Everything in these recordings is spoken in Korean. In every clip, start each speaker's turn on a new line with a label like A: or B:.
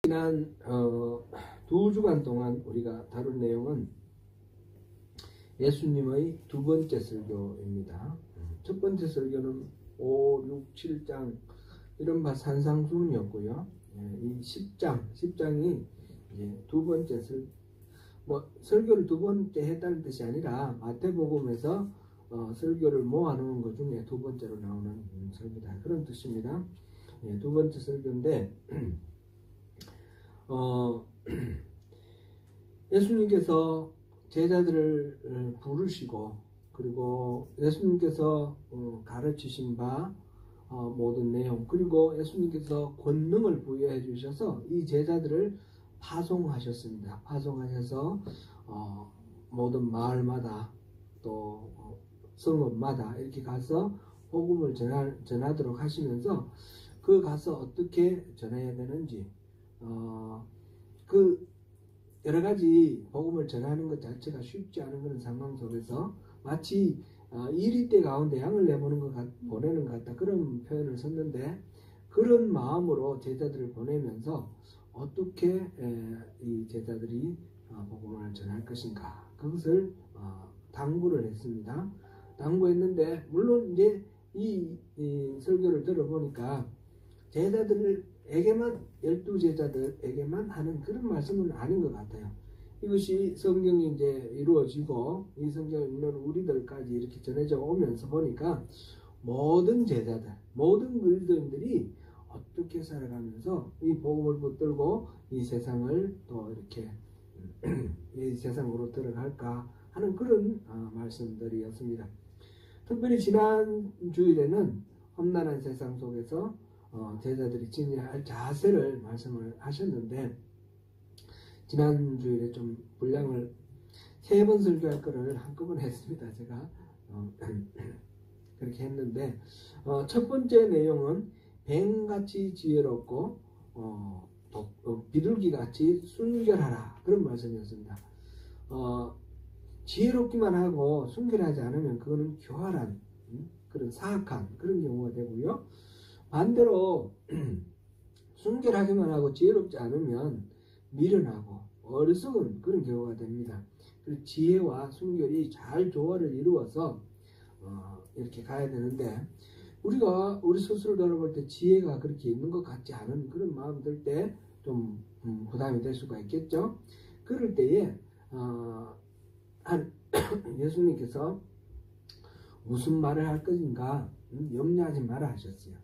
A: 지난 2주간 동안 우리가 다룬 내용은 예수님의 두 번째 설교입니다. 첫 번째 설교는 5, 6, 7장 이른바 산상수훈이었고요. 이 10장이 이제 두 번째 설교를 두 번째 했다는 뜻이 아니라 마태복음에서 설교를 모아놓은 것 중에 두 번째로 나오는 설교다, 그런 뜻입니다. 두 번째 설교인데 예수님께서 제자들을 부르시고, 그리고 예수님께서 가르치신 바 모든 내용, 그리고 예수님께서 권능을 부여해 주셔서 이 제자들을 파송하셨습니다. 파송하셔서 모든 마을마다 또 성읍마다 이렇게 가서 복음을 전하도록 하시면서 그 가서 어떻게 전해야 되는지, 그 여러 가지 복음을 전하는 것 자체가 쉽지 않은 그런 상황 속에서 마치 이리떼 가운데 양을 내보는 보내는 것 같다, 그런 표현을 썼는데, 그런 마음으로 제자들을 보내면서 어떻게 이 제자들이 복음을 전할 것인가, 그것을 당부를 했습니다. 당부했는데, 물론 이제 이 설교를 들어보니까 제자들에게만, 12제자들에게만 하는 그런 말씀은 아닌 것 같아요. 이것이 성경이 이제 이루어지고 이 성경을 읽는 우리들까지 이렇게 전해져 오면서 보니까 모든 제자들, 모든 그리스도인들이 어떻게 살아가면서 이 복음을 붙들고 이 세상을 또 이렇게 이 세상으로 들어갈까 하는 그런 말씀들이었습니다. 특별히 지난 주일에는 험난한 세상 속에서 제자들이 지녀야 할 자세를 말씀을 하셨는데, 지난 주일에 좀 분량을 3번 설교할 거를 한꺼번에 했습니다. 제가 그렇게 했는데, 첫 번째 내용은 뱀같이 지혜롭고 비둘기같이 순결하라, 그런 말씀이었습니다. 지혜롭기만 하고 순결하지 않으면 그거는 교활한 그런 사악한 그런 경우가 되고요. 반대로 순결하기만 하고 지혜롭지 않으면 미련하고 어리석은 그런 경우가 됩니다. 그래서 지혜와 순결이 잘 조화를 이루어서 이렇게 가야 되는데, 우리가 우리 스스로 돌아볼 때 지혜가 그렇게 있는 것 같지 않은 그런 마음 들 때 좀 부담이 될 수가 있겠죠. 그럴 때에 예수님께서 무슨 말을 할 것인가 염려하지 마라 하셨어요.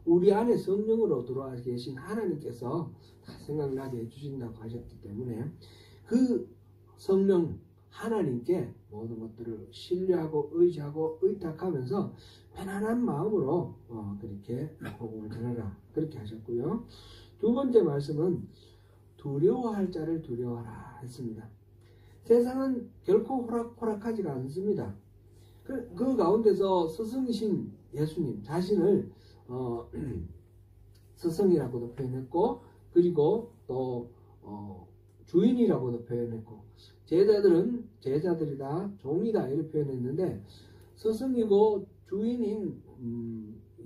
A: 우리 안에 성령으로 들어와 계신 하나님께서 다 생각나게 해주신다고 하셨기 때문에 그 성령 하나님께 모든 것들을 신뢰하고 의지하고 의탁하면서 편안한 마음으로 그렇게 복음을 전하라, 그렇게 하셨고요. 두 번째 말씀은 두려워할 자를 두려워하라 했습니다. 세상은 결코 호락호락하지가 않습니다. 그 가운데서 스승이신 예수님 자신을 스승이라고도 표현했고, 그리고 또 주인이라고도 표현했고, 제자들은 제자들이다, 종이다, 이렇게 표현했는데, 스승이고 주인인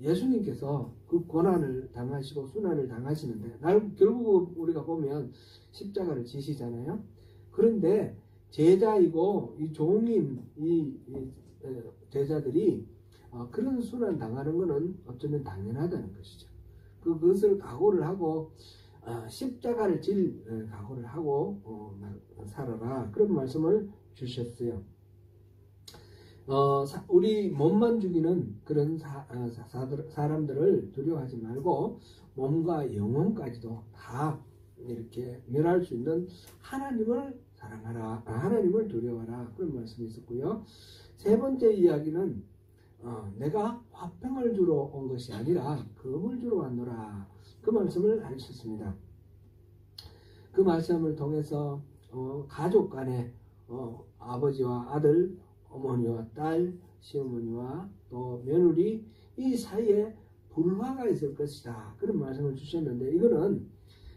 A: 예수님께서 그 고난을 당하시고 순환을 당하시는데, 결국 우리가 보면 십자가를 지시잖아요. 그런데 제자이고 이 종인 이 제자들이 그런 순환 당하는 것은 어쩌면 당연하다는 것이죠. 그것을 각오를 하고 십자가를 질 각오를 하고 살아라, 그런 말씀을 주셨어요. 우리 몸만 죽이는 그런 사람들을 두려워하지 말고 몸과 영혼까지도 다 이렇게 멸할 수 있는 하나님을 사랑하라, 하나님을 두려워하라, 그런 말씀이 있었고요. 세 번째 이야기는 내가 화평을 주러 온 것이 아니라 금을 주러 왔노라, 그 말씀을 하셨습니다. 그 말씀을 통해서 가족 간에 아버지와 아들, 어머니와 딸, 시어머니와 또 며느리, 이 사이에 불화가 있을 것이다, 그런 말씀을 주셨는데, 이거는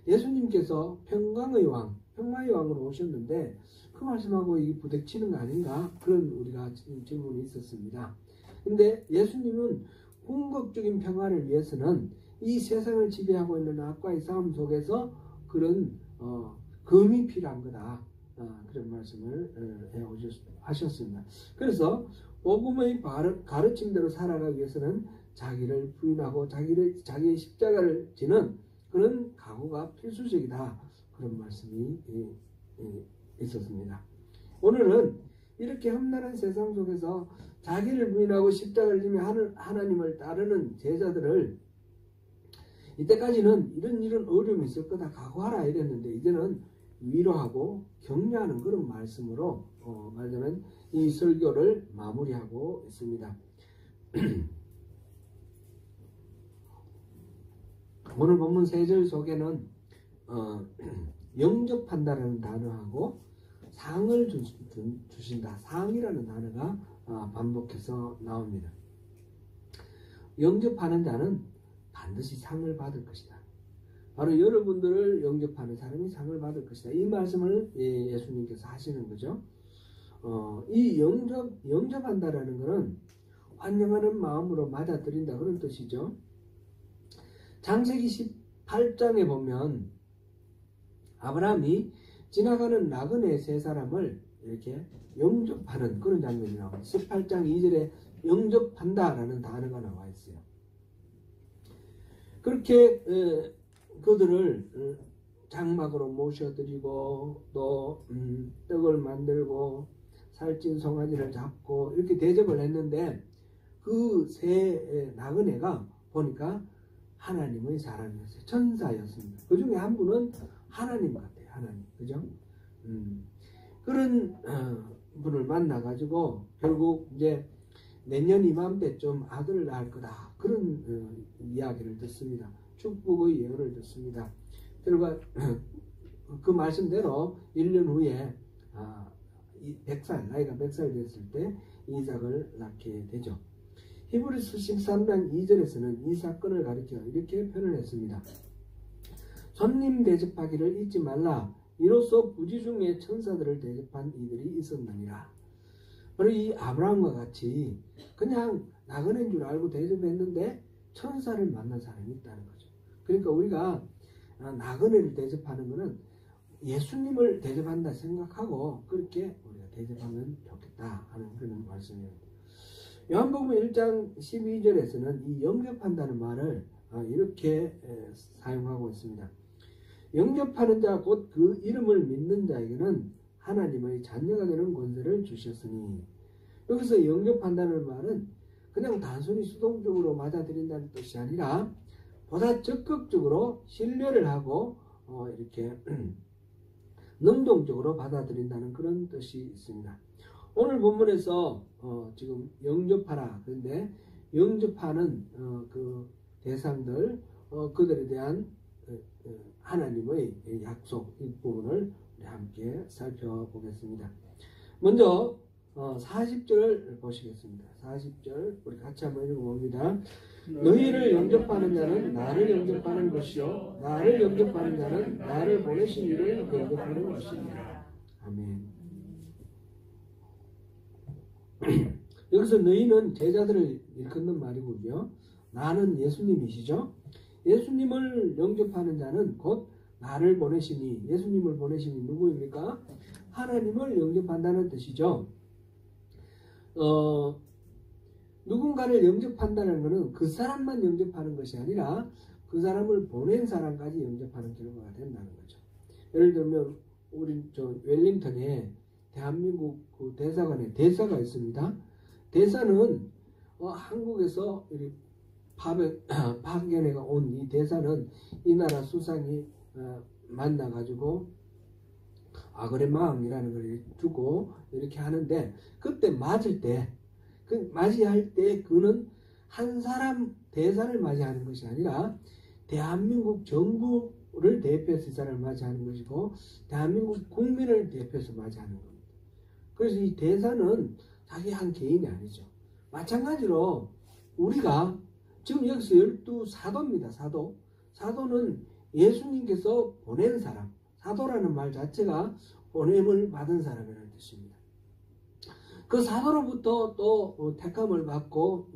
A: 예수님께서 평강의 왕으로 오셨는데 그 말씀하고 이 부딪히는 거 아닌가, 그런 우리가 질문이 있었습니다. 근데 예수님은 궁극적인 평화를 위해서는 이 세상을 지배하고 있는 악과의 싸움 속에서 그런 검이 필요한 거다. 그런 말씀을 하셨습니다. 그래서 복음의 가르침대로 살아가기 위해서는 자기를 부인하고 자기의 십자가를 지는 그런 각오가 필수적이다. 그런 말씀이 있었습니다. 오늘은 이렇게 험난한 세상 속에서 자기를 부인하고 십자가를 지며 하나님을 따르는 제자들을, 이때까지는 이런 어려움이 있을 거다 각오하라 이랬는데, 이제는 위로하고 격려하는 그런 말씀으로 말하자면 이 설교를 마무리하고 있습니다. 오늘 본문 3절 속에는 영접한다라는 단어하고 상을 주신다, 상이라는 단어가 반복해서 나옵니다. 영접하는 자는 반드시 상을 받을 것이다. 바로 여러분들을 영접하는 사람이 상을 받을 것이다. 이 말씀을 예수님께서 하시는 거죠. 이 영접한다라는 것은 환영하는 마음으로 맞아들인다, 그런 뜻이죠. 창세기 18장에 보면 아브라함이 지나가는 나그네 3사람을 이렇게 영접하는 그런 장면이 나와요. 18장 2절에 영접한다라는 단어가 나와 있어요. 그렇게 그들을 장막으로 모셔드리고 또 떡을 만들고 살찐 송아지를 잡고 이렇게 대접을 했는데, 그 3 나그네가 보니까 하나님의 사람이었어요. 천사였습니다. 그 중에 한 분은 하나님 같아요. 하나님. 그죠? 그런 분을 만나가지고 결국 이제 내년 이맘때쯤 아들을 낳을 거다. 그런 이야기를 듣습니다. 축복의 예언을 듣습니다. 결과 그 말씀대로 1년 후에 100살, 나이가 100살 됐을 때 이삭을 낳게 되죠. 히브리서 13장 2절에서는 이 사건을 가리켜 이렇게 표현을 했습니다. 손님 대접하기를 잊지 말라. 이로써 부지 중에 천사들을 대접한 이들이 있었느니라. 바로 이 아브라함과 같이 그냥 나그네인 줄 알고 대접했는데 천사를 만난 사람이 있다는 거죠. 그러니까 우리가 나그네를 대접하는 것은 예수님을 대접한다 생각하고 그렇게 우리가 대접하면 좋겠다 하는 그런 말씀입니다. 요한복음 1장 12절에서는 이 영접한다는 말을 이렇게 사용하고 있습니다. 영접하는 자 곧 그 이름을 믿는 자에게는 하나님의 자녀가 되는 권세를 주셨으니, 여기서 영접한다는 말은 그냥 단순히 수동적으로 맞아들인다는 뜻이 아니라 보다 적극적으로 신뢰를 하고 이렇게 능동적으로 받아들인다는 그런 뜻이 있습니다. 오늘 본문에서 지금 영접하라, 그런데 영접하는 그 대상들, 그들에 대한 하나님의 약속, 이 부분을 우리 함께 살펴보겠습니다. 먼저 40절을 보시겠습니다. 40절 우리 같이 한번 읽어봅니다. 너희를 영접하는 자는 나를 영접하는 것이요 나를 영접하는 자는 나를 보내신 이를 영접하는 것이니라. 아멘. 여기서 너희는 제자들을 일컫는 말이고요. 나는 예수님이시죠. 예수님을 영접하는 자는 곧 나를 보내시니, 예수님을 보내시니 누구입니까? 하나님을 영접한다는 뜻이죠. 누군가를 영접한다는 것은 그 사람만 영접하는 것이 아니라 그 사람을 보낸 사람까지 영접하는 결과가 된다는 거죠. 예를 들면 우리 웰링턴에 대한민국 그 대사관에 대사가 있습니다. 대사는 한국에서 파견회가 온 이 대사는 이 나라 수상이 만나가지고 아그레망이라는 걸 주고 이렇게 하는데, 그때 맞을 때, 맞이할 때 그는 한 사람 대사를 맞이하는 것이 아니라 대한민국 정부를 대표해서 이 사람을 맞이하는 것이고 대한민국 국민을 대표해서 맞이하는 겁니다. 그래서 이 대사는 자기 한 개인이 아니죠. 마찬가지로 우리가 지금 여기서 12사도입니다. 사도는 예수님께서 보낸 사람, 사도라는 말 자체가 보냄을 받은 사람이라는 뜻입니다. 그 사도로부터 또 택함을 받고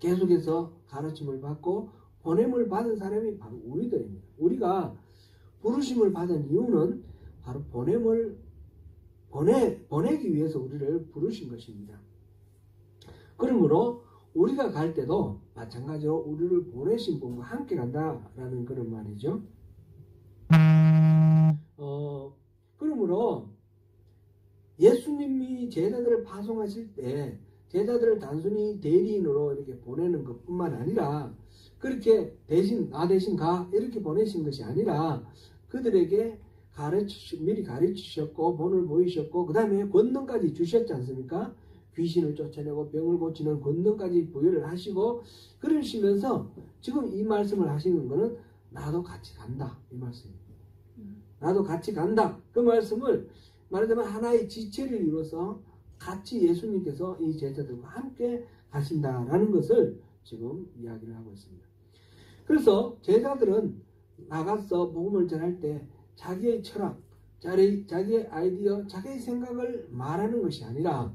A: 계속해서 가르침을 받고 보냄을 받은 사람이 바로 우리들입니다. 우리가 부르심을 받은 이유는 바로 보내기 위해서 우리를 부르신 것입니다. 그러므로 우리가 갈 때도 마찬가지로 우리를 보내신 분과 함께 간다라는 그런 말이죠. 그러므로 예수님이 제자들을 파송하실 때 제자들을 단순히 대리인으로 이렇게 보내는 것뿐만 아니라 그렇게 나 대신 가 이렇게 보내신 것이 아니라 그들에게 미리 가르치셨고 본을 보이셨고 그 다음에 권능까지 주셨지 않습니까? 귀신을 쫓아내고 병을 고치는 권능까지 부여를 하시고 그러시면서 지금 이 말씀을 하시는 것은 나도 같이 간다 이 말씀입니다. 나도 같이 간다 그 말씀을 말하자면 하나의 지체를 이뤄서 같이 예수님께서 이 제자들과 함께 가신다라는 것을 지금 이야기를 하고 있습니다. 그래서 제자들은 나가서 복음을 전할 때 자기의 철학, 자기의 아이디어, 자기의 생각을 말하는 것이 아니라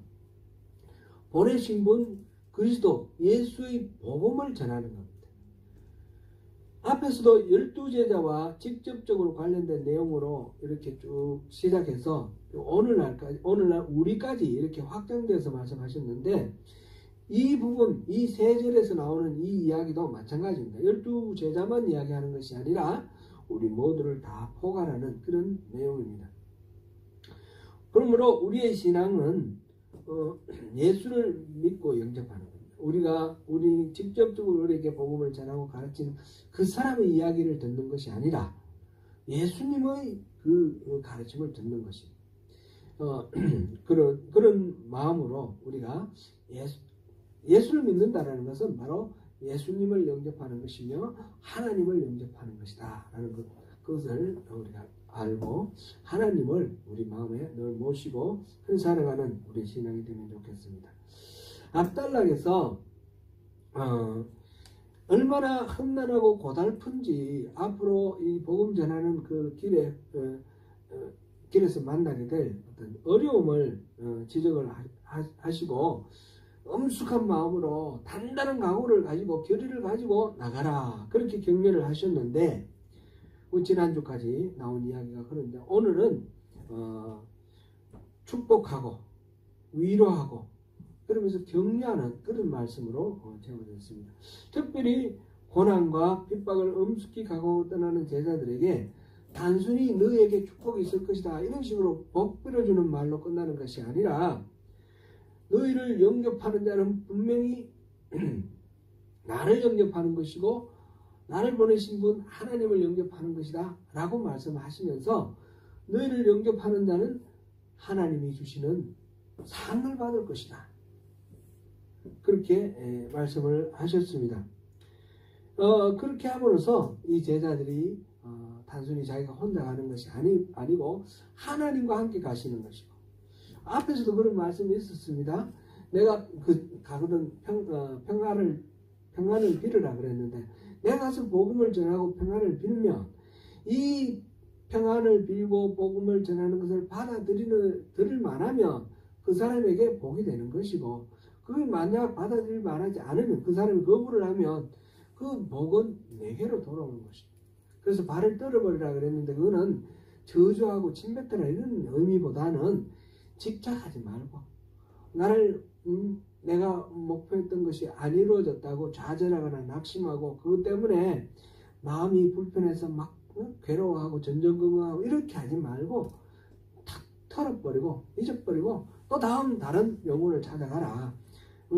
A: 보내신 분 그리스도 예수의 복음을 전하는 겁니다. 앞에서도 12제자와 직접적으로 관련된 내용으로 이렇게 쭉 시작해서 오늘날 우리까지 이렇게 확장돼서 말씀하셨는데 이 부분, 이 3절에서 나오는 이 이야기도 마찬가지입니다. 12제자만 이야기하는 것이 아니라 우리 모두를 다 포괄하는 그런 내용입니다. 그러므로 우리의 신앙은 예수를 믿고 영접하는 겁니다. 우리 직접적으로 우리에게 복음을 전하고 가르치는 그 사람의 이야기를 듣는 것이 아니라 예수님의 그 가르침을 듣는 것입니다. 그런 마음으로 우리가 예수를 믿는다라는 것은 바로 예수님을 영접하는 것이며 하나님을 영접하는 것이다 라는 그것을 우리가 알고 하나님을 우리 마음에 늘 모시고 살아가는 우리 신앙이 되면 좋겠습니다. 앞단락에서 얼마나 험난하고 고달픈지 앞으로 이 복음 전하는 그 길에서 만나게 될 어떤 어려움을 지적을 하시고 엄숙한 마음으로 단단한 각오를 가지고 결의를 가지고 나가라 그렇게 격려를 하셨는데 지난주까지 나온 이야기가 그런데 오늘은 축복하고 위로하고 그러면서 격려하는 그런 말씀으로 채워졌습니다. 특별히 고난과 핍박을 엄숙히 각오하고 떠나는 제자들에게 단순히 너에게 축복이 있을 것이다 이런 식으로 복 빌어주는 말로 끝나는 것이 아니라 너희를 영접하는 자는 분명히 나를 영접하는 것이고 나를 보내신 분 하나님을 영접하는 것이다 라고 말씀하시면서 너희를 영접하는 자는 하나님이 주시는 상을 받을 것이다 그렇게 말씀을 하셨습니다. 그렇게 함으로써 이 제자들이 단순히 자기가 혼자 가는 것이 아니고 하나님과 함께 가시는 것이고 앞에서도 그런 말씀이 있었습니다. 내가 가거든 평안을 빌으라 그랬는데 내가 가서 복음을 전하고 평안을 빌면 이 평안을 빌고 복음을 전하는 것을 받아들일 만하면 그 사람에게 복이 되는 것이고 그걸 만약 받아들일 만하지 않으면 그 사람이 거부를 하면 그 복은 내게로 돌아오는 것입니다. 그래서 발을 떨어버리라 그랬는데 그거는 저주하고 침뱉으라 이런 의미보다는 집착하지 말고 내가 목표했던 것이 안 이루어졌다고 좌절하거나 낙심하고 그것 때문에 마음이 불편해서 막 괴로워하고 전전긍긍하고 이렇게 하지 말고 탁 털어버리고 잊어버리고 또 다른 영혼을 찾아가라.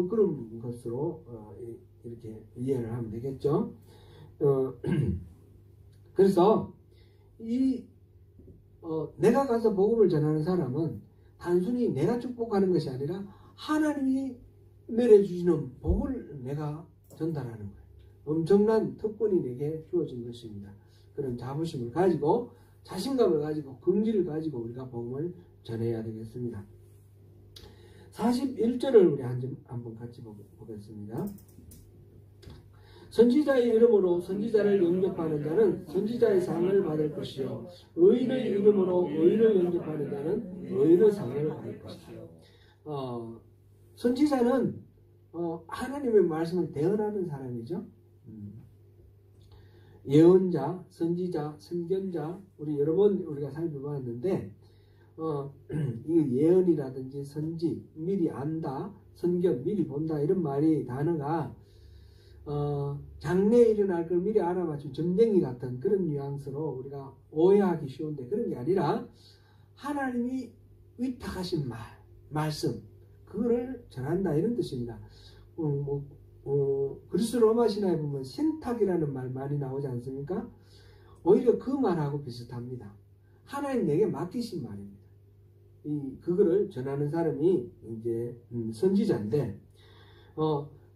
A: 그런 것으로 이렇게 이해를 하면 되겠죠. 그래서 내가 가서 복음을 전하는 사람은 단순히 내가 축복하는 것이 아니라 하나님이 내려주시는 복을 내가 전달하는 거예요. 엄청난 특권이 내게 주어진 것입니다. 그런 자부심을 가지고 자신감을 가지고 긍지를 가지고 우리가 복음을 전해야 되겠습니다. 41절을 우리 한번 같이 보겠습니다. 선지자의 이름으로 선지자를 영접하는 자는 선지자의 상을 받을 것이요 의인의 이름으로 의인을 영접하는 자는 의인의 상을 받을 것이다. 선지자는 하나님의 말씀을 대언하는 사람이죠. 예언자, 선지자, 선견자 우리 여러 번 우리가 살펴봤는데 이 예언이라든지 선지, 미리 안다, 선견, 미리 본다 이런 말이 단어가 장래에 일어날 걸 미리 알아맞힌 점쟁이 같은 그런 뉘앙스로 우리가 오해하기 쉬운데 그런 게 아니라 하나님이 위탁하신 말씀 그거를 전한다 이런 뜻입니다. 그리스 로마 신화에 보면 신탁이라는 말 많이 나오지 않습니까? 오히려 그 말하고 비슷합니다. 하나님 내게 맡기신 말입니다. 그거를 전하는 사람이 이제 선지자인데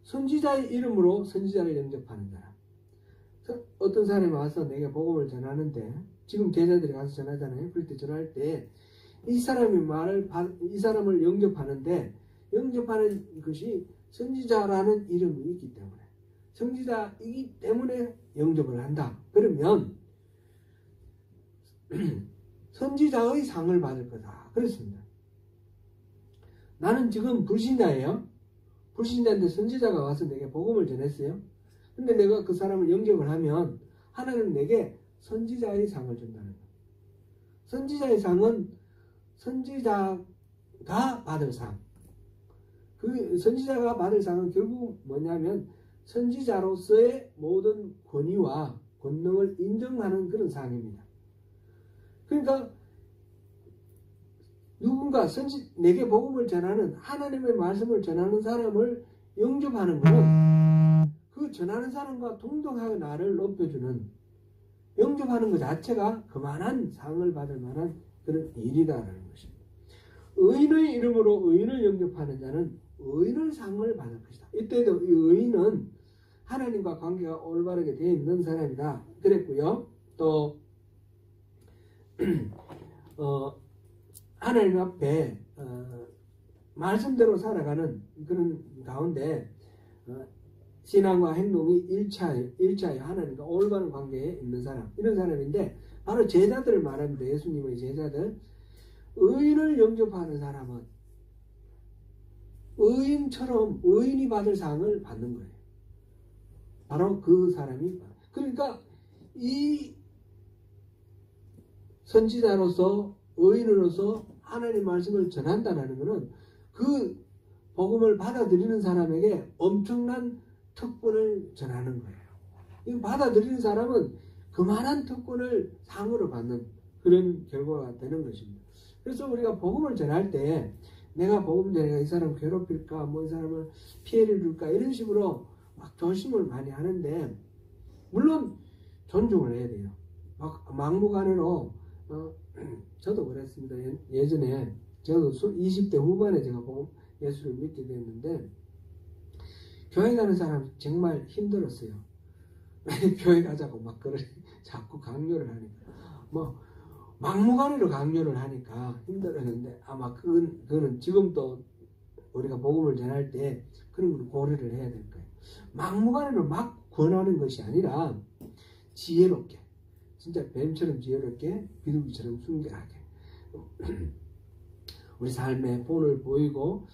A: 선지자의 이름으로 선지자를 영접하는 사람. 어떤 사람이 와서 내게 복음을 전하는데 지금 제자들이 가서 전하잖아요. 그럴 때 전할 때 이 사람을 영접하는데 영접하는 것이 선지자라는 이름이 있기 때문에 선지자이기 때문에 영접을 한다. 그러면 선지자의 상을 받을 거다. 그렇습니다. 나는 지금 불신자예요. 불신자인데 선지자가 와서 내게 복음을 전했어요. 근데 내가 그 사람을 영접을 하면 하나님은 내게 선지자의 상을 준다는 거예요. 선지자의 상은 선지자가 받을 상. 그 선지자가 받을 상은 결국 뭐냐면 선지자로서의 모든 권위와 권능을 인정하는 그런 상입니다. 그러니까 누군가 내게 복음을 전하는 하나님의 말씀을 전하는 사람을 영접하는 것은 그 전하는 사람과 동등하게 나를 높여주는 영접하는 것 자체가 그만한 상을 받을 만한 그런 일이다라는 것입니다. 의인의 이름으로 의인을 영접하는 자는 의인의 상을 받을 것이다. 이때도 이 의인은 하나님과 관계가 올바르게 되어 있는 사람이다. 그랬고요. 또 하나님 앞에 말씀대로 살아가는 그런 가운데 신앙과 행동이 일차에 하나님과 올바른 관계에 있는 사람 이런 사람인데 바로 제자들을 말합니다. 예수님의 제자들. 의인을 영접하는 사람은 의인처럼 의인이 받을 상을 받는 거예요. 바로 그 사람이 그러니까 이 선지자로서 의인으로서 하나님 말씀을 전한다는 것은 그 복음을 받아들이는 사람에게 엄청난 특권을 전하는 거예요. 이 받아들이는 사람은 그만한 특권을 상으로 받는 그런 결과가 되는 것입니다. 그래서 우리가 복음을 전할 때 내가 복음 전에 이 사람 괴롭힐까 뭐 이 사람을 피해를 줄까 이런 식으로 막 조심을 많이 하는데 물론 존중을 해야 돼요. 막 막무가내로 저도 그랬습니다. 예전에 저도 20대 후반에 제가 예수를 믿게 됐는데 교회 가는 사람 정말 힘들었어요. 교회 가자고 막 자꾸 강요를 하니까 뭐 막무가내로 강요를 하니까 힘들었는데 아마 그거는 지금도 우리가 복음을 전할 때 그런 걸 고려를 해야 될 거예요. 막무가내로 막 권하는 것이 아니라 지혜롭게 진짜 뱀처럼 지혜롭게 비둘기처럼 순결하게 우리 삶의 본을 보이고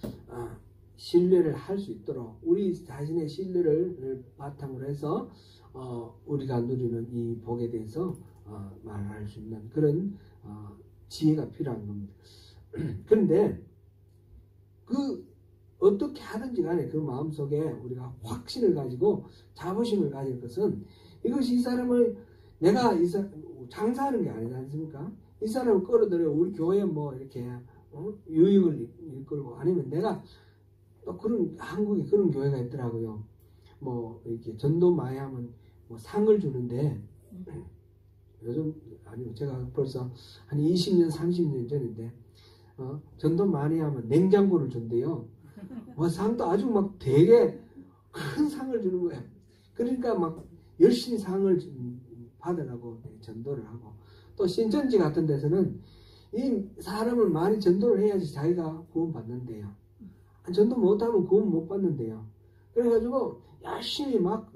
A: 신뢰를 할 수 있도록 우리 자신의 신뢰를 바탕으로 해서 우리가 누리는 이 복에 대해서 말할 수 있는 그런 지혜가 필요한 겁니다. 그런데 어떻게 하든지 간에 그 마음속에 우리가 확신을 가지고 자부심을 가질 것은 이것이 이 사람을 내가 장사하는 게 아니지 않습니까? 이 사람을 끌어들여 우리 교회에 뭐 이렇게 유익을 이끌고 아니면 내가 또 한국에 그런 교회가 있더라고요. 뭐 이렇게 전도 많이 하면 뭐 상을 주는데 요즘 아니요 제가 벌써 한 20년 30년 전인데 전도 많이 하면 냉장고를 준대요. 뭐 상도 아주 막 되게 큰 상을 주는 거예요. 그러니까 막 열심히 상을 받으라고 전도를 하고 또 신천지 같은 데서는 이 사람을 많이 전도를 해야지 자기가 구원 받는데요. 전도 못하면 구원 못 받는데요. 그래가지고 열심히 막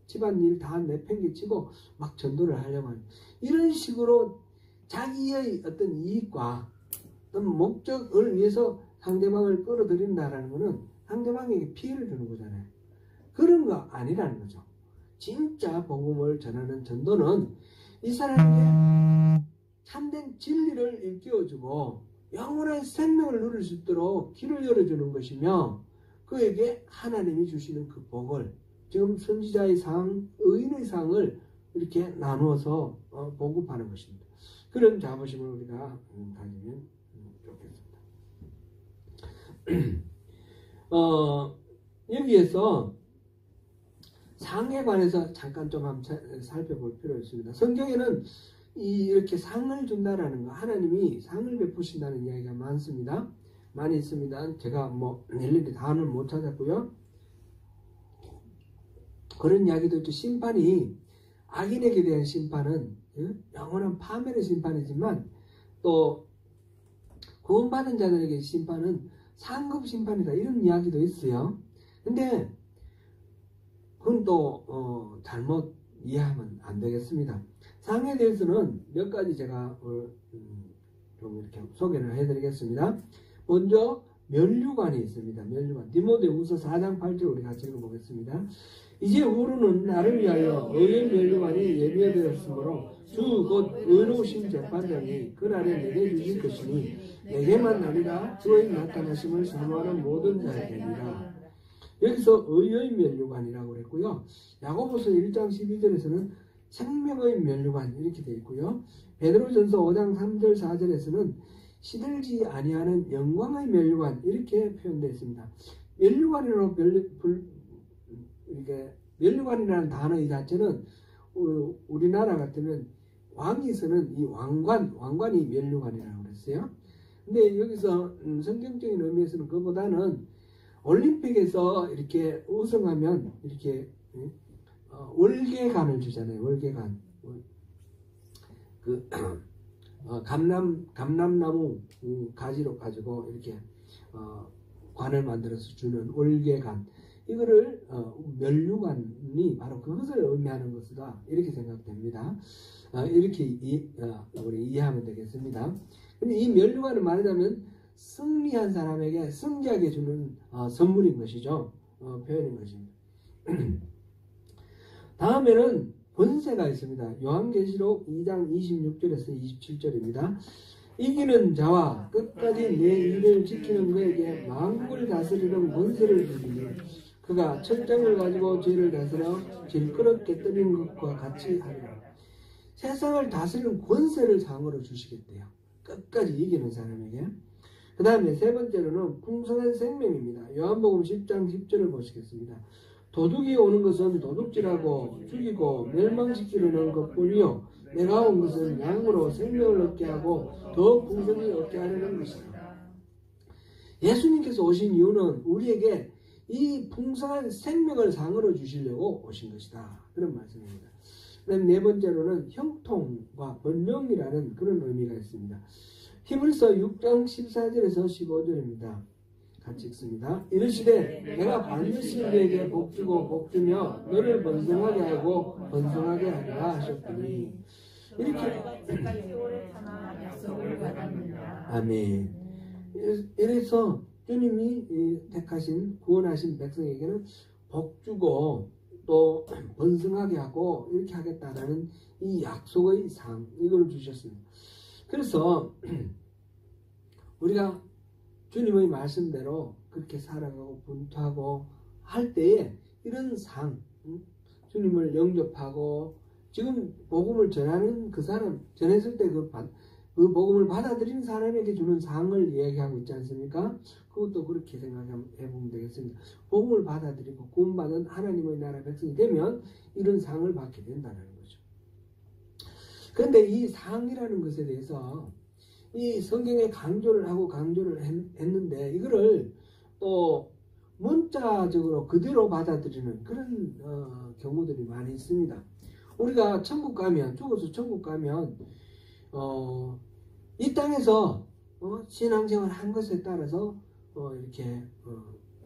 A: 집안일 다 내팽개치고 막 전도를 하려고 하는 이런 식으로 자기의 어떤 이익과 어떤 목적을 위해서 상대방을 끌어들인다라는 것은 상대방에게 피해를 주는 거잖아요. 그런 거 아니라는 거죠. 진짜 복음을 전하는 전도는 이 사람에게 참된 진리를 일깨워주고 영원한 생명을 누릴 수 있도록 길을 열어주는 것이며, 그에게 하나님이 주시는 그 복을, 지금 선지자의 상, 의인의 상을 이렇게 나누어서 보급하는 것입니다. 그런 자부심을 우리가 가지면 좋겠습니다. 여기에서 상에 관해서 잠깐 좀 한번 살펴볼 필요가 있습니다. 성경에는 이렇게 상을 준다라는 거, 하나님이 상을 베푸신다는 이야기가 많습니다. 많이 있습니다. 제가 뭐 일일이 다는 못 찾았고요. 그런 이야기도 있죠. 심판이, 악인에게 대한 심판은 영원한 파멸의 심판이지만, 또 구원받은 자들에게 심판은 상급 심판이다, 이런 이야기도 있어요. 근데 그건 또 잘못 이해하면 안 되겠습니다. 상에 대해서는 몇 가지 제가 좀 이렇게 소개를 해드리겠습니다. 먼저 면류관이 있습니다. 면류관. 디모데후서 4장 8절 우리 같이 읽어보겠습니다. 이제 우리는 나를 위하여 의의 면류관이 예비되었으므로 주 곧 의로우신 재판장이 그날에 내게 주실 것이니 내게만 아니라 주의 나타나심을 사모하는 모든 자에게니라. 여기서 의의 면류관이라고 그랬고요. 야고보서 1장 12절에서는 생명의 면류관 이렇게 되어 있고요. 베드로전서 5장 3절 4절에서는 시들지 아니하는 영광의 면류관 이렇게 표현되어 있습니다. 면류관이라고 이렇게 면류관이라는 단어 이 자체는 우리나라 같으면 왕이 쓰는 이 왕관이 면류관이라고 그랬어요. 근데 여기서 성경적인 의미에서는 그보다는 올림픽에서 이렇게 우승하면 이렇게 월계관을 주잖아요. 월계관. 그 감람나무 가지로 가지고 이렇게 관을 만들어서 주는 월계관. 이거를 면류관이 바로 그것을 의미하는 것이다, 이렇게 생각됩니다. 이렇게 우리 이해하면 되겠습니다. 근데 이 면류관은 말하자면 승리한 사람에게 승자에게 주는 선물인 것이죠. 표현인 것입니다. 다음에는 권세가 있습니다. 요한계시록 2장 26절에서 27절입니다. 이기는 자와 끝까지 내 일을 지키는 그에게 만국을 다스리는 권세를 주리니 그가 철장을 가지고 죄를 다스려 질그릇 깨뜨리는 것과 같이 하리라. 세상을 다스리는 권세를 상으로 주시겠대요. 끝까지 이기는 사람에게. 그 다음에 세 번째로는 풍성한 생명입니다. 요한복음 10장 10절을 보시겠습니다. 도둑이 오는 것은 도둑질하고 죽이고 멸망시키려는 것뿐이요 내가 온 것은 양으로 생명을 얻게 하고 더 풍성히 얻게 하려는 것이다. 예수님께서 오신 이유는 우리에게 이 풍성한 생명을 상으로 주시려고 오신 것이다, 그런 말씀입니다. 그다음 네 번째로는 형통과 번영이라는 그런 의미가 있습니다. 히브리서 6장 14절에서 15절입니다. 같이 읽습니다. 이르시되 내가 반드시 너에게 복주고 복주며 너를 번성하게 하고 번성하게 하리라 하셨더니, 이렇게 아멘. 이래서 주님이 택하신 구원하신 백성에게는 복주고 또 번성하게 하고 이렇게 하겠다라는 이 약속의 상, 이걸 주셨습니다. 그래서 우리가 주님의 말씀대로 그렇게 살아가고 분투하고 할 때에 이런 상, 주님을 영접하고 지금 복음을 전하는 그 사람, 전했을 때 그 복음을 받아들이는 사람에게 주는 상을 이야기하고 있지 않습니까? 그것도 그렇게 생각해보면 되겠습니다. 복음을 받아들이고 구원받은 하나님의 나라 백성이 되면 이런 상을 받게 된다는 거죠. 그런데 이 상이라는 것에 대해서 이 성경에 강조를 하고 강조를 했는데 이거를 또 문자적으로 그대로 받아들이는 그런 경우들이 많이 있습니다. 우리가 천국 가면, 죽어서 천국 가면 이 땅에서 신앙생활 한 것에 따라서 이렇게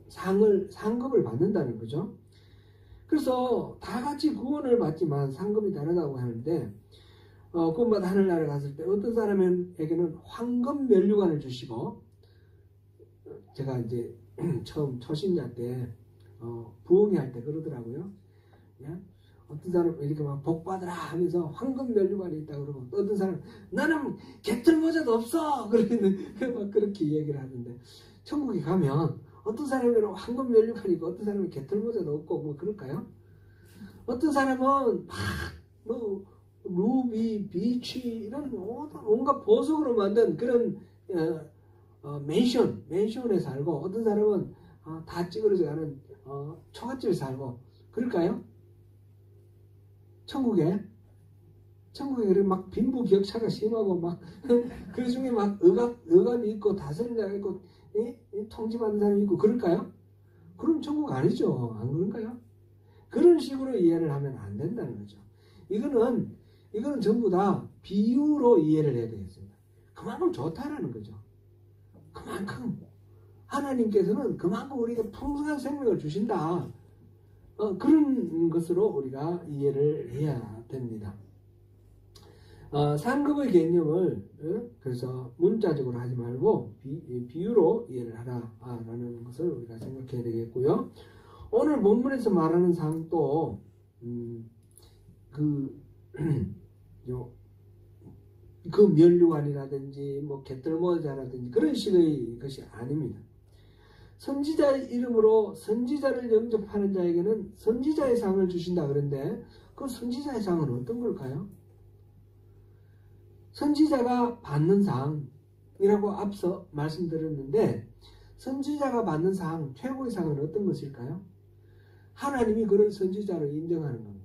A: 상급을 받는다는 거죠. 그래서 다 같이 구원을 받지만 상급이 다르다고 하는데 구원받아 하늘나라에 갔을 때 어떤 사람에게는 황금 면류관을 주시고, 제가 이제 처음 초신자 때 부흥회 할 때 그러더라고요. 어떤 사람은 이렇게 막 복받으라 하면서 황금 면류관이 있다고 그러고, 또 어떤 사람은 나는 개털 모자도 없어! 그러면 막 그렇게 얘기를 하는데, 천국에 가면 어떤 사람은 황금 면류관이 있고 어떤 사람은 개털 모자도 없고 뭐 그럴까요? 어떤 사람은 막 뭐 루비, 비치 이런 온갖 보석으로 만든 그런 맨션에 살고, 어떤 사람은 다 찌그러져 가는 처갓집에 살고 그럴까요? 천국에 그래 막 빈부격차가 심하고 막 그 중에 막 의관이 있고 다스린자가 있고 통치받는 사람이 있고 그럴까요? 그럼 천국 아니죠. 안 그런가요? 그런 식으로 이해를 하면 안 된다는 거죠. 이거는 전부 다 비유로 이해를 해야 되겠습니다. 그만큼 좋다라는 거죠. 그만큼 하나님께서는 그만큼 우리에게 풍성한 생명을 주신다. 그런 것으로 우리가 이해를 해야 됩니다. 상급의 개념을 그래서 문자적으로 하지 말고 비유로 이해를 하라라는 것을 우리가 생각해야 되겠고요. 오늘 본문에서 말하는 상도 그 면류관이라든지 뭐 갯들모자라든지 그런 식의 것이 아닙니다. 선지자의 이름으로 선지자를 영접하는 자에게는 선지자의 상을 주신다 그런데, 그 선지자의 상은 어떤 걸까요? 선지자가 받는 상이라고 앞서 말씀드렸는데, 선지자가 받는 상, 최고의 상은 어떤 것일까요? 하나님이 그를 선지자로 인정하는 겁니다.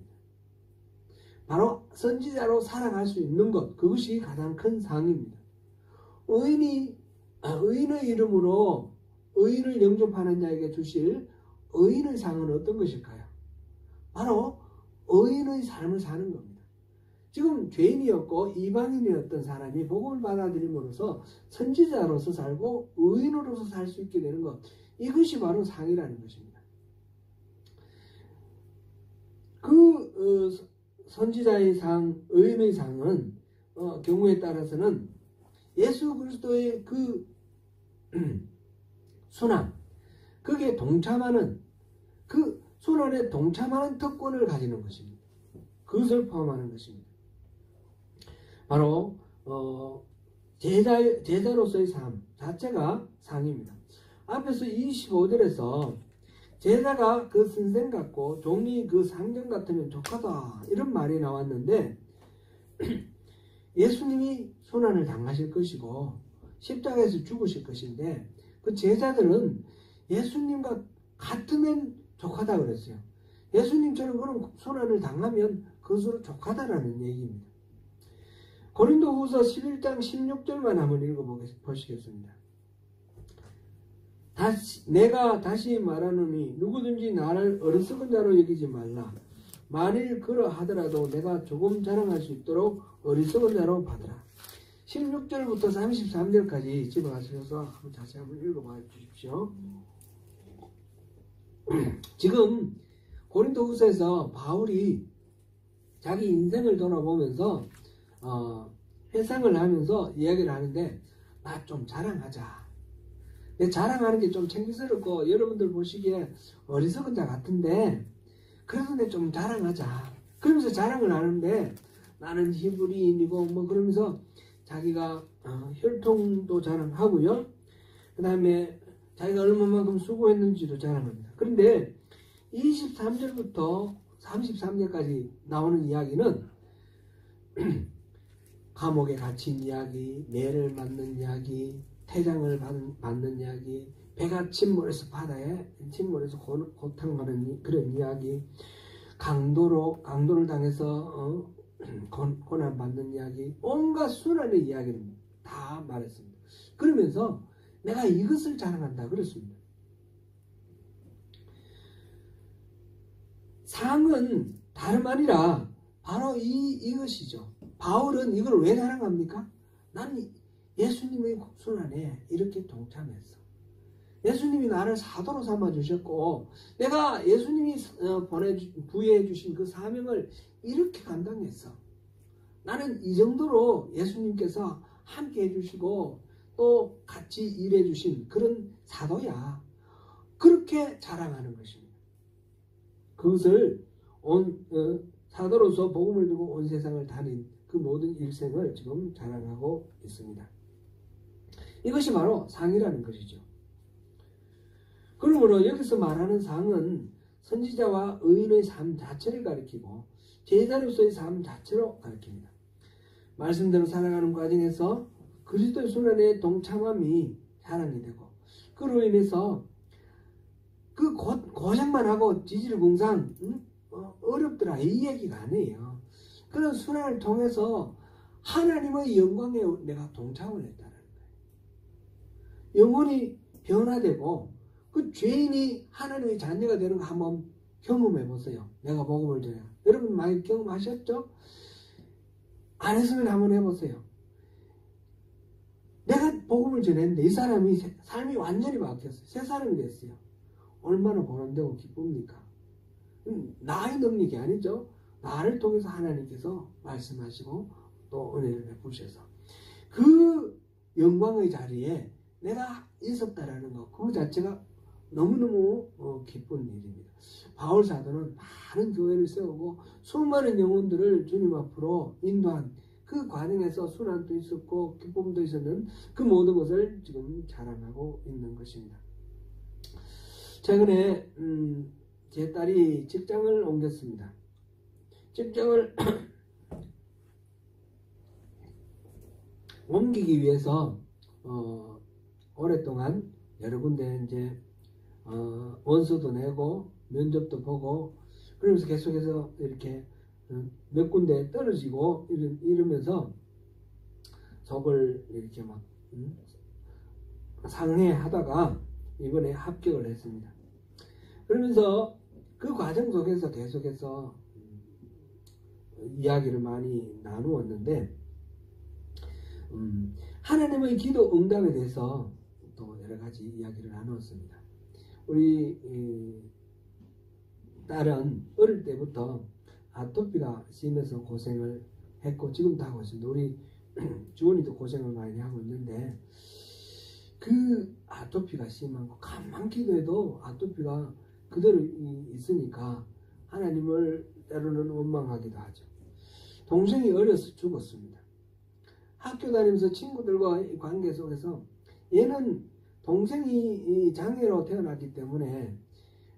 A: 바로 선지자로 살아갈 수 있는 것, 그것이 가장 큰 상입니다. 의인의 이름으로 의인을 영접하는 자에게 주실 의인의 상은 어떤 것일까요? 바로 의인의 삶을 사는 겁니다. 지금 죄인이었고 이방인이었던 사람이 복음을 받아들임으로써 선지자로서 살고 의인으로서 살 수 있게 되는 것, 이것이 바로 상이라는 것입니다. 선지자의 상, 의인의 상은 경우에 따라서는 예수 그리스도의 그 순환, 거기에 동참하는, 그 순환에 동참하는 특권을 가지는 것입니다. 그것을 포함하는 것입니다. 바로 제자로서의 삶 자체가 상입니다. 앞에서 25절에서 제자가 그 선생 같고 종이 그 상전 같으면 좋하다 이런 말이 나왔는데, 예수님이 순환을 당하실 것이고 십자가에서 죽으실 것인데, 그 제자들은 예수님과 같으면 족하다 그랬어요. 예수님처럼 그런 순환을 당하면 그것으로 족하다라는 얘기입니다. 고린도후서 11장 16절만 한번 읽어보시겠습니다. 내가 다시 말하노니 누구든지 나를 어리석은 자로 여기지 말라. 만일 그러하더라도 내가 조금 자랑할 수 있도록 어리석은 자로 받으라. 16절부터 33절까지 집에 가셔서 다시 한번 읽어봐 주십시오. 지금 고린도후서에서 바울이 자기 인생을 돌아보면서 회상을 하면서 이야기를 하는데, 나 좀 자랑하자. 내 자랑하는 게 좀 창피스럽고 여러분들 보시기에 어리석은 자 같은데, 그래서 내 좀 자랑하자. 그러면서 자랑을 하는데, 나는 히브리인이고 뭐 그러면서 자기가 혈통도 자랑하고요. 그 다음에 자기가 얼마만큼 수고했는지도 자랑합니다. 그런데 23절부터 33절까지 나오는 이야기는 감옥에 갇힌 이야기, 매를 맞는 이야기, 태장을 받는 이야기, 배가 침몰해서 바다에 침몰해서 고통하는 그런 이야기, 강도를 당해서 고난받는 이야기, 온갖 수많은 이야기를 다 말했습니다. 그러면서 내가 이것을 자랑한다 그랬습니다. 상은 다름 아니라 바로 이것이죠. 바울은 이걸 왜 자랑합니까? 나는 예수님의 순환에 이렇게 동참했어. 예수님이 나를 사도로 삼아주셨고, 내가 예수님이 부여해주신 그 사명을 이렇게 감당했어. 나는 이 정도로 예수님께서 함께 해주시고 또 같이 일해주신 그런 사도야. 그렇게 자랑하는 것입니다. 그것을 사도로서 복음을 두고 온 세상을 다닌 그 모든 일생을 지금 자랑하고 있습니다. 이것이 바로 상이라는 것이죠. 그러므로 여기서 말하는 상은 선지자와 의인의 삶 자체를 가리키고 제자로서의 삶 자체로 가리킵니다. 말씀대로 살아가는 과정에서 그리스도의 순환에 동참함이 자랑이 되고 그로 인해서 그 고생만 하고 지질공상 어렵더라 이 얘기가 아니에요. 그런 순환을 통해서 하나님의 영광에 내가 동참을 했다는 거예요. 영혼이 변화되고 그 죄인이 하나님의 자녀가 되는 거 한번 경험해 보세요. 내가 복음을 전해. 여러분 많이 경험하셨죠? 안 했으면 한번 해보세요. 내가 복음을 전했는데 이 사람이 삶이 완전히 바뀌었어요. 새 사람이 됐어요. 얼마나 보람되고 기쁩니까? 나의 능력이 아니죠. 나를 통해서 하나님께서 말씀하시고 또 은혜를 베푸셔서 그 영광의 자리에 내가 있었다라는 것, 그 자체가 너무너무 기쁜 일입니다. 바울 사도는 많은 교회를 세우고 수많은 영혼들을 주님 앞으로 인도한 그 과정에서 순환도 있었고 기쁨도 있었는 그 모든 것을 지금 자랑하고 있는 것입니다. 최근에 제 딸이 직장을 옮겼습니다. 직장을 옮기기 위해서 오랫동안 여러 군데 이제 원서도 내고 면접도 보고 그러면서 계속해서 이렇게 몇 군데 떨어지고 이러면서 속을 이렇게 막 상해 하다가 이번에 합격을 했습니다. 그러면서 그 과정 속에서 계속해서 이야기를 많이 나누었는데 하나님의 기도 응답에 대해서 또 여러 가지 이야기를 나누었습니다. 우리 딸은 어릴 때부터 아토피가 심해서 고생을 했고 지금도 하고 있습니다. 우리 주원이도 고생을 많이 하고 있는데 그 아토피가 심하고 가만 기도해도 아토피가 그대로 있으니까 하나님을 때로는 원망하기도 하죠. 동생이 어려서 죽었습니다. 학교 다니면서 친구들과의 관계 속에서 얘는 동생이 장애로 태어났기 때문에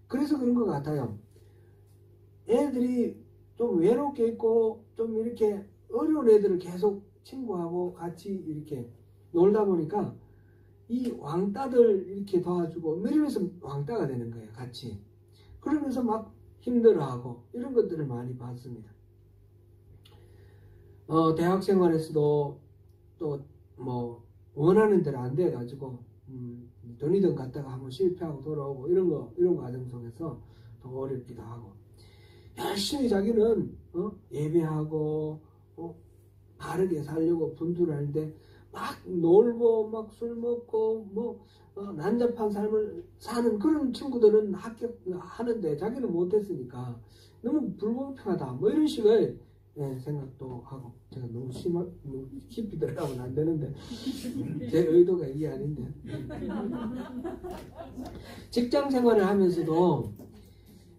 A: 그래서 그런 것 같아요. 애들이 좀 외롭게 있고 좀 이렇게 어려운 애들을 계속 친구하고 같이 이렇게 놀다 보니까 이 왕따들 이렇게 도와주고 이러면서 왕따가 되는 거예요. 같이. 그러면서 막 힘들어하고 이런 것들을 많이 봤습니다. 대학 생활에서도 또 뭐 원하는 대로 안 돼가지고 돈이든 갔다가 한번 실패하고 돌아오고 이런 과정 속에서 더 어렵기도 하고 열심히 자기는 예배하고 바르게 살려고 분투를 하는데 막 놀고 막 술 먹고 뭐 난잡한 삶을 사는 그런 친구들은 합격하는데 자기는 못했으니까 너무 불공평하다 뭐 이런 식의 생각도 하고 제가 너무 깊이 들어가면 안 되는데 제 의도가 이게 아닌데 직장 생활을 하면서도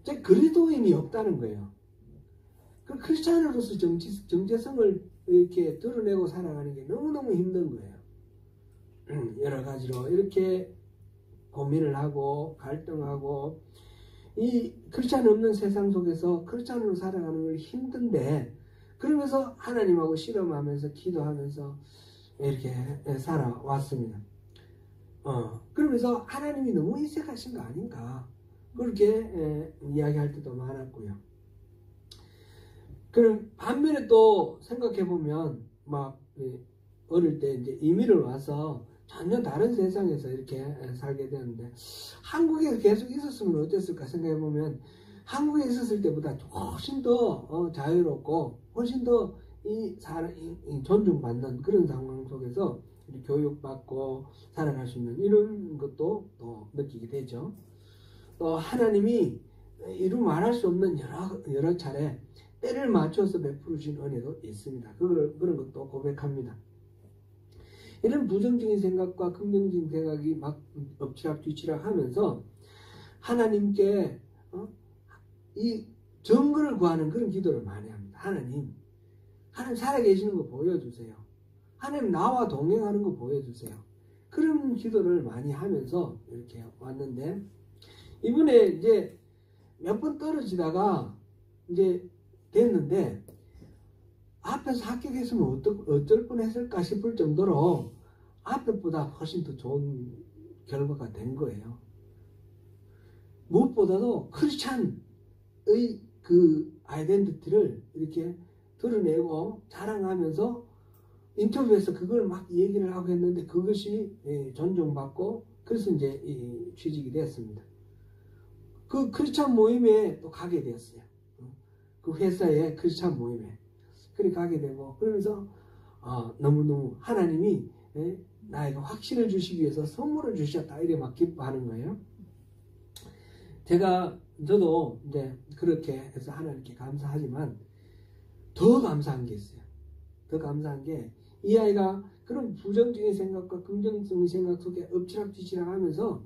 A: 제 그리스도인이 없다는 거예요. 그 크리스찬으로서 정체성을 이렇게 드러내고 살아가는 게 너무너무 힘든 거예요. 여러 가지로 이렇게 고민을 하고 갈등하고 이 크리스찬 없는 세상 속에서 크리스찬으로 살아가는 걸 힘든데 그러면서 하나님하고 실험하면서 기도하면서 이렇게 살아왔습니다. 그러면서 하나님이 너무 인색하신 거 아닌가 그렇게 이야기할 때도 많았고요. 그럼 반면에 또 생각해 보면 막 어릴 때 이제 이민을 와서 전혀 다른 세상에서 이렇게 살게 되는데 한국에 계속 있었으면 어땠을까 생각해 보면 한국에 있었을 때보다 훨씬 더 자유롭고 훨씬 더 존중받는 그런 상황 속에서 교육받고 살아갈 수 있는 이런 것도 또 느끼게 되죠. 또 하나님이 이루 말할 수 없는 여러 차례 때를 맞춰서 베푸신 은혜도 있습니다. 그런 것도 고백합니다. 이런 부정적인 생각과 긍정적인 생각이 막 엎치락뒤치락 하면서 하나님께 이 증거를 구하는 그런 기도를 많이 합니다. 하나님 살아계시는 거 보여주세요. 하나님 나와 동행하는 거 보여주세요. 그런 기도를 많이 하면서 이렇게 왔는데, 이번에 이제 몇 번 떨어지다가 이제 됐는데, 앞에서 합격했으면 어쩔 뻔했을까 싶을 정도로 앞에보다 훨씬 더 좋은 결과가 된 거예요. 무엇보다도 크리스찬의 그 아이덴티티를 이렇게 드러내고 자랑하면서 인터뷰에서 그걸 막 얘기를 하고 했는데, 그것이 존중받고, 그래서 이제 취직이 됐습니다. 그 크리스찬 모임에 또 가게 되었어요. 그 회사의 크리스찬 모임에. 그래 가게 되고, 그러면서 너무너무 하나님이 나에게 확신을 주시기 위해서 선물을 주셨다, 이래 막 기뻐하는 거예요. 저도 이제 그렇게 해서 하나님께 감사하지만, 더 감사한 게 있어요. 더 감사한 게, 이 아이가 그런 부정적인 생각과 긍정적인 생각 속에 엎치락뒤치락 하면서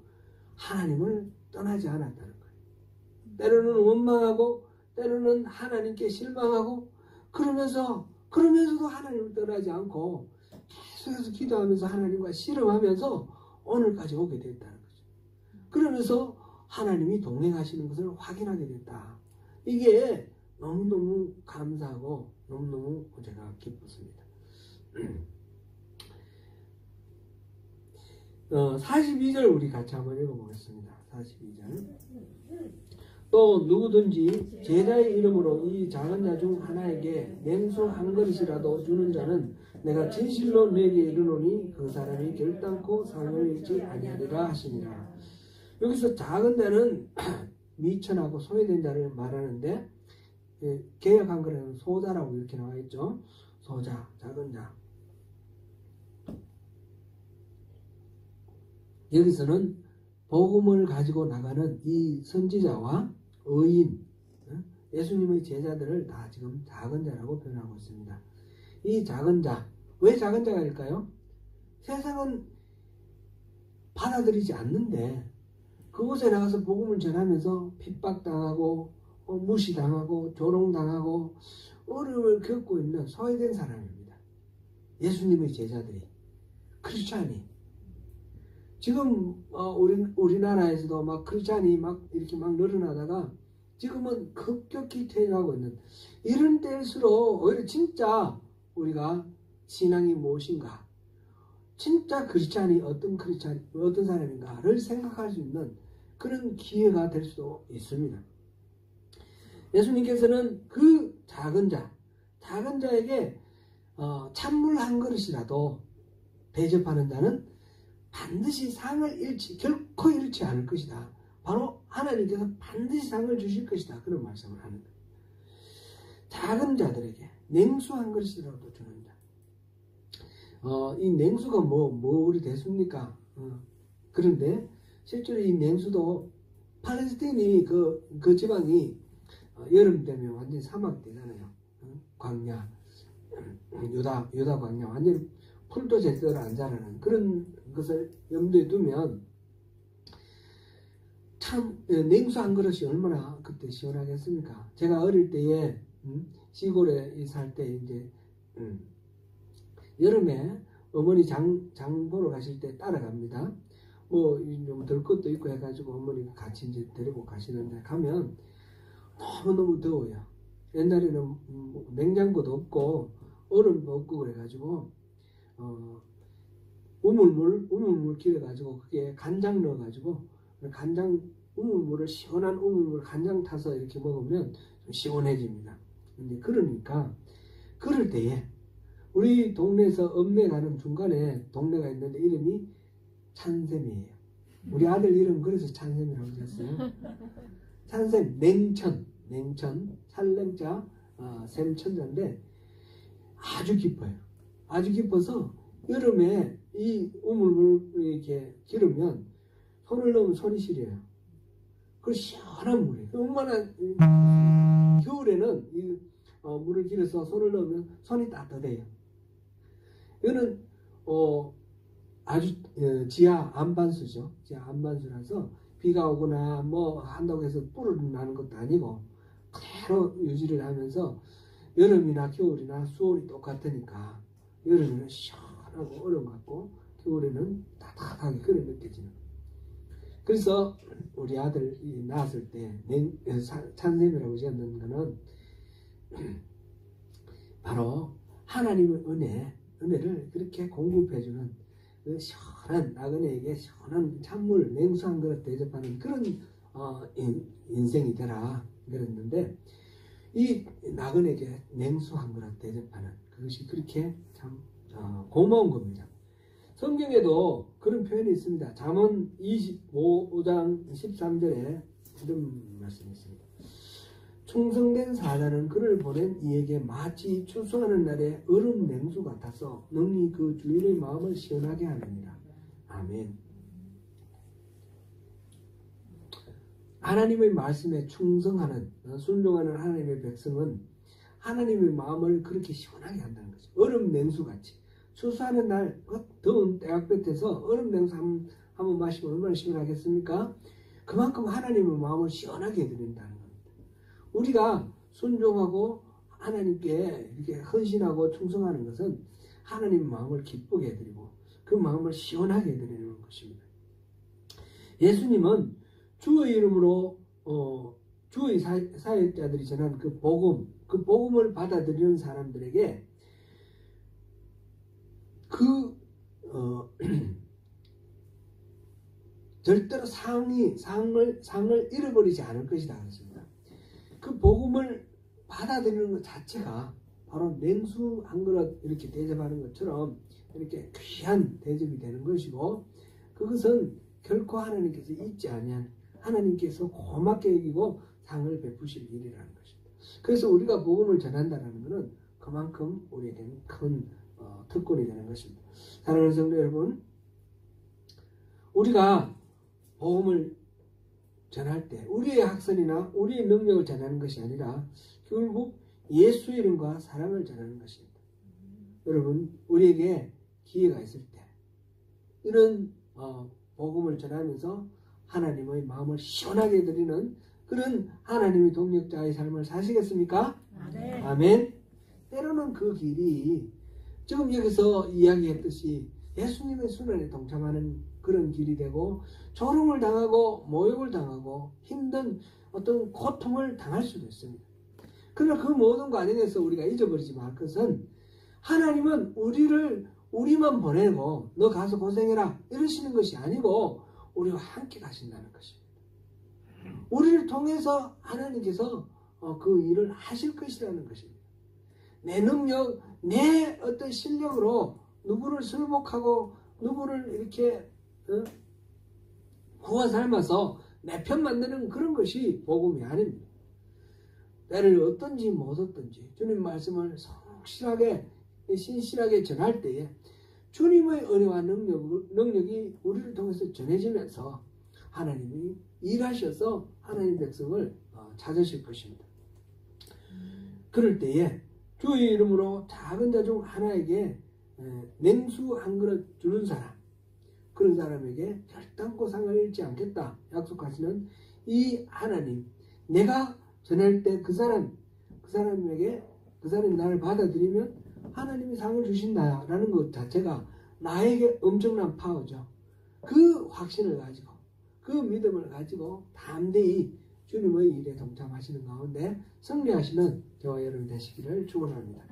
A: 하나님을 떠나지 않았다는 거예요. 때로는 원망하고, 때로는 하나님께 실망하고, 그러면서도 하나님을 떠나지 않고 계속해서 기도하면서 하나님과 씨름하면서 오늘까지 오게 됐다는 거죠. 그러면서 하나님이 동행하시는 것을 확인하게 됐다. 이게 너무너무 감사하고 너무너무 제가 기뻤습니다. 42절 우리 같이 한번 읽어보겠습니다. 42절. 또 누구든지 제자의 이름으로 이 작은 자 중 하나에게 냉수 한 그릇이라도 주는 자는 내가 진실로 너에게 이르노니 그 사람이 결단코 상을 잃지 아니하리라 하시니라. 여기서 작은 자는 미천하고 소외된 자를 말하는데, 개역 한글에는 소자라고 이렇게 나와 있죠. 소자, 작은 자. 여기서는 복음을 가지고 나가는 이 선지자와 의인, 예수님의 제자들을 다 지금 작은 자라고 표현하고 있습니다. 이 작은 자, 왜 작은 자일까요? 세상은 받아들이지 않는데 그곳에 나가서 복음을 전하면서 핍박당하고 무시당하고 조롱당하고 어려움을 겪고 있는 소외된 사람입니다. 예수님의 제자들이, 크리스찬이. 지금 우리나라에서도 막 크리스찬이 막 이렇게 막 늘어나다가 지금은 급격히 퇴행하고 있는 이런 때일수록 오히려 진짜 우리가 신앙이 무엇인가, 진짜 크리스찬이 어떤 사람인가를 생각할 수 있는 그런 기회가 될 수도 있습니다. 예수님께서는 그 작은 자에게 찬물 한 그릇이라도 대접하는 자는 반드시 상을 결코 잃지 않을 것이다. 바로 하나님께서 반드시 상을 주실 것이다. 그런 말씀을 하는 거예요. 작은 자들에게 냉수 한 그릇이라도 주는 자. 이 냉수가 우리 됐습니까? 그런데 실제로 이 냉수도 팔레스틴이 그 지방이 여름 되면 완전히 사막 되잖아요. 광야, 유다 광야, 완전히 풀도 제대로 안 자라는 그런 것을 염두에 두면 참 냉수 한 그릇이 얼마나 그때 시원하겠습니까? 제가 어릴 때에 시골에 살 때 이제 여름에 어머니 장 보러 가실 때 따라갑니다. 좀 들 것도 있고 해가지고 어머니가 같이 이제 데리고 가시는데, 가면 너무너무 더워요. 옛날에는 냉장고도 없고 얼음도 없고 그래가지고 우물물 길어가지고 그게 간장 넣어가지고 우물물을 시원한 우물물 간장 타서 이렇게 먹으면 좀 시원해집니다. 근데 그러니까 그럴 때에 우리 동네에서 읍내 가는 중간에 동네가 있는데 이름이 찬샘이에요. 우리 아들 이름 그래서 찬샘이라고 했어요. 찬샘, 냉천, 살렘자, 샘천자인데 아주 깊어요. 아주 깊어서 여름에 이 우물물 이렇게 기르면 손을 넣으면 손이 시려요. 그 시원한 물이에요. 얼마나 겨울에는 이 물을 길어서 손을 넣으면 손이 따뜻해요. 이거는 아주 지하 안반수죠. 지하 안반수라서 비가 오거나 한다고 해서 불을 나는 것도 아니고 그대로 유지를 하면서 여름이나 겨울이나 수월이 똑같으니까 여름에는 시원하고 얼음 같고 겨울에는 따뜻하게 그래 느껴지는. 그래서 우리 아들이 낳았을 때 찬샘이라고 지었는 거는 바로 하나님의 은혜를 그렇게 공급해주는 그 시원한 나그네에게 시원한 찬물 냉수 한 그릇 대접하는 그런 인생이 되라 그랬는데, 이 나그네에게 냉수 한 그릇 대접하는 그것이 그렇게 참 고마운 겁니다. 성경에도 그런 표현이 있습니다. 잠언 25장 13절에 이런 말씀이 있습니다. 충성된 사자는 그를 보낸 이에게 마치 추수하는 날에 얼음 냉수 같아서 능히 그 주인의 마음을 시원하게 하느니라. 아멘. 하나님의 말씀에 충성하는 순종하는 하나님의 백성은 하나님의 마음을 그렇게 시원하게 한다는 거죠. 얼음 냉수같이 추수하는 날 더운 때학볕에서 얼음 냉수 한번 마시면 얼마나 시원하겠습니까? 그만큼 하나님의 마음을 시원하게 해드린다는 겁니다. 우리가 순종하고 하나님께 이렇게 헌신하고 충성하는 것은 하나님의 마음을 기쁘게 해드리고 그 마음을 시원하게 해드리는 것입니다. 예수님은 주의 이름으로 주의 사역자들이 전한 그 복음을 받아들이는 사람들에게 절대로 상을 잃어버리지 않을 것이다 그랬습니다. 그 복음을 받아들이는 것 자체가 바로 냉수 한 그릇 이렇게 대접하는 것처럼 이렇게 귀한 대접이 되는 것이고, 그것은 결코 하나님께서 잊지 아니한 하나님께서 고맙게 여기고 상을 베푸실 일이라는 것입니다. 그래서 우리가 복음을 전한다는 것은 그만큼 우리에게는 큰 특권이 되는 것입니다. 사랑하는 성도 여러분, 우리가 복음을 전할 때 우리의 학설이나 우리의 능력을 전하는 것이 아니라 결국 예수의 이름과 사랑을 전하는 것입니다. 여러분, 우리에게 기회가 있을 때 이런 복음을 전하면서 하나님의 마음을 시원하게 해드리는 그런 하나님의 동력자의 삶을 사시겠습니까?
B: 네.
A: 아멘. 때로는 그 길이 지금 여기서 이야기했듯이 예수님의 순환에 동참하는 그런 길이 되고 조롱을 당하고 모욕을 당하고 힘든 어떤 고통을 당할 수도 있습니다. 그러나 그 모든 과정에서 우리가 잊어버리지 말 것은 하나님은 우리만 보내고 너 가서 고생해라 이러시는 것이 아니고 우리와 함께 가신다는 것입니다. 우리를 통해서 하나님께서 그 일을 하실 것이라는 것입니다. 내 능력, 내 어떤 실력으로 누구를 설목하고 누구를 이렇게 구워 삶아서 내 편 만드는 그런 것이 복음이 아닙니다. 때를 얻든지 못 얻든지 주님 말씀을 성실하게 신실하게 전할 때에 주님의 은혜와 능력이 우리를 통해서 전해지면서 하나님이 일하셔서 하나님 백성을 찾으실 것입니다. 그럴 때에 주의 이름으로 작은 자 중 하나에게 냉수 한 그릇 주는 사람, 그런 사람에게 결단코 상을 잃지 않겠다 약속하시는 이 하나님, 내가 전할 때 그 사람이 나를 받아들이면 하나님이 상을 주신다라는 것 자체가 나에게 엄청난 파워죠. 그 확신을 가지고 그 믿음을 가지고 담대히 주님의 일에 동참하시는 가운데 승리하시는 저와 여러분 되시기를 축원합니다.